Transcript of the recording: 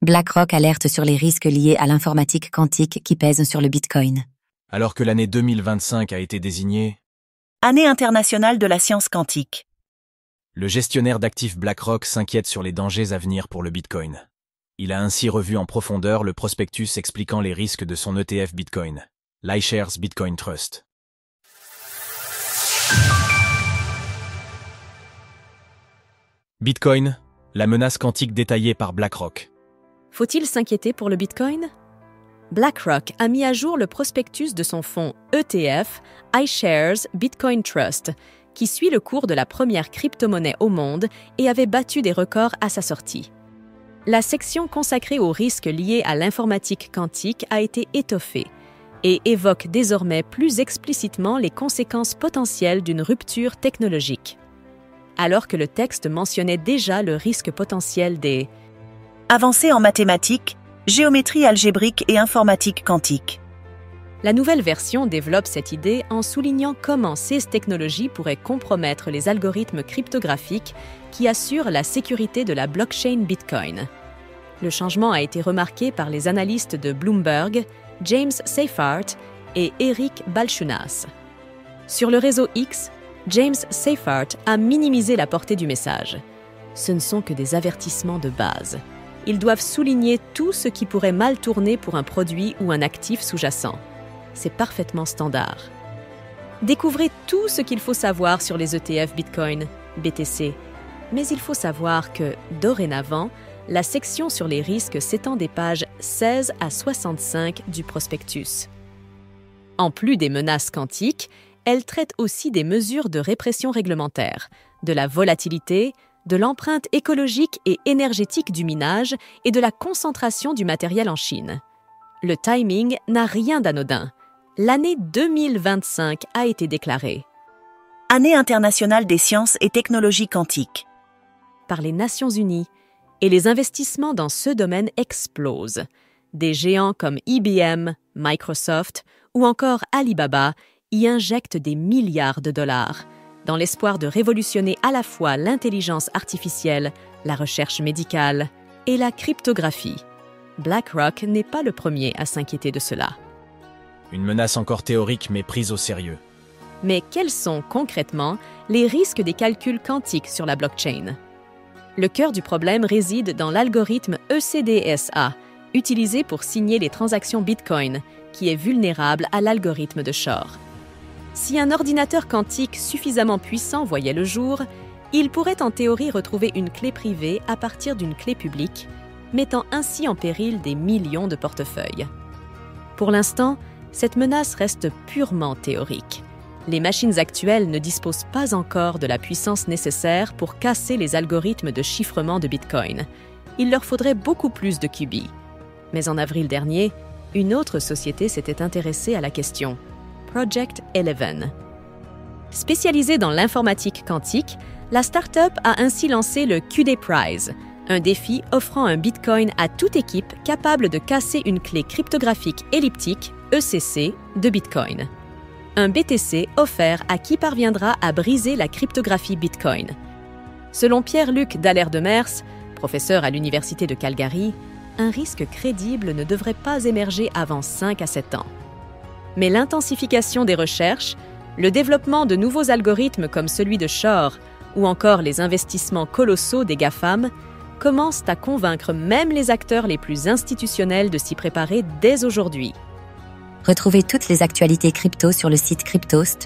BlackRock alerte sur les risques liés à l'informatique quantique qui pèsent sur le Bitcoin. Alors que l'année 2025 a été désignée, Année internationale de la science quantique. le gestionnaire d'actifs BlackRock s'inquiète sur les dangers à venir pour le Bitcoin. Il a ainsi revu en profondeur le prospectus expliquant les risques de son ETF Bitcoin, l'iShares Bitcoin Trust. Bitcoin, la menace quantique détaillée par BlackRock. Faut-il s'inquiéter pour le Bitcoin? BlackRock a mis à jour le prospectus de son fonds ETF iShares Bitcoin Trust, qui suit le cours de la première crypto-monnaie au monde et avait battu des records à sa sortie. La section consacrée aux risques liés à l'informatique quantique a été étoffée et évoque désormais plus explicitement les conséquences potentielles d'une rupture technologique. Alors que le texte mentionnait déjà le risque potentiel des Avancée en mathématiques, géométrie algébrique et informatique quantique. La nouvelle version développe cette idée en soulignant comment ces technologies pourraient compromettre les algorithmes cryptographiques qui assurent la sécurité de la blockchain Bitcoin. Le changement a été remarqué par les analystes de Bloomberg, James Seyffart et Eric Balchunas. Sur le réseau X, James Seyffart a minimisé la portée du message. Ce ne sont que des avertissements de base. Ils doivent souligner tout ce qui pourrait mal tourner pour un produit ou un actif sous-jacent. C'est parfaitement standard. Découvrez tout ce qu'il faut savoir sur les ETF Bitcoin, BTC. Mais il faut savoir que, dorénavant, la section sur les risques s'étend des pages 16 à 65 du prospectus. En plus des menaces quantiques, elle traite aussi des mesures de répression réglementaire, de la volatilité, de l'empreinte écologique et énergétique du minage et de la concentration du matériel en Chine. Le timing n'a rien d'anodin. L'année 2025 a été déclarée Année internationale des sciences et technologies quantiques. par les Nations Unies et les investissements dans ce domaine explosent. Des géants comme IBM, Microsoft ou encore Alibaba y injectent des milliards de dollars dans l'espoir de révolutionner à la fois l'intelligence artificielle, la recherche médicale et la cryptographie. BlackRock n'est pas le premier à s'inquiéter de cela. Une menace encore théorique mais prise au sérieux. Mais quels sont concrètement les risques des calculs quantiques sur la blockchain? Le cœur du problème réside dans l'algorithme ECDSA, utilisé pour signer les transactions Bitcoin, qui est vulnérable à l'algorithme de Shor. Si un ordinateur quantique suffisamment puissant voyait le jour, il pourrait en théorie retrouver une clé privée à partir d'une clé publique, mettant ainsi en péril des millions de portefeuilles. Pour l'instant, cette menace reste purement théorique. Les machines actuelles ne disposent pas encore de la puissance nécessaire pour casser les algorithmes de chiffrement de Bitcoin. Il leur faudrait beaucoup plus de qubits. Mais en avril dernier, une autre société s'était intéressée à la question, Project 11. Spécialisée dans l'informatique quantique, la start-up a ainsi lancé le QD Prize, un défi offrant un Bitcoin à toute équipe capable de casser une clé cryptographique elliptique, ECC, de Bitcoin. Un BTC offert à qui parviendra à briser la cryptographie Bitcoin. Selon Pierre-Luc Dallaire-Demers, professeur à l'Université de Calgary, un risque crédible ne devrait pas émerger avant 5 à 7 ans. Mais l'intensification des recherches, le développement de nouveaux algorithmes comme celui de Shor ou encore les investissements colossaux des GAFAM commencent à convaincre même les acteurs les plus institutionnels de s'y préparer dès aujourd'hui. Retrouvez toutes les actualités crypto sur le site cryptost.fr.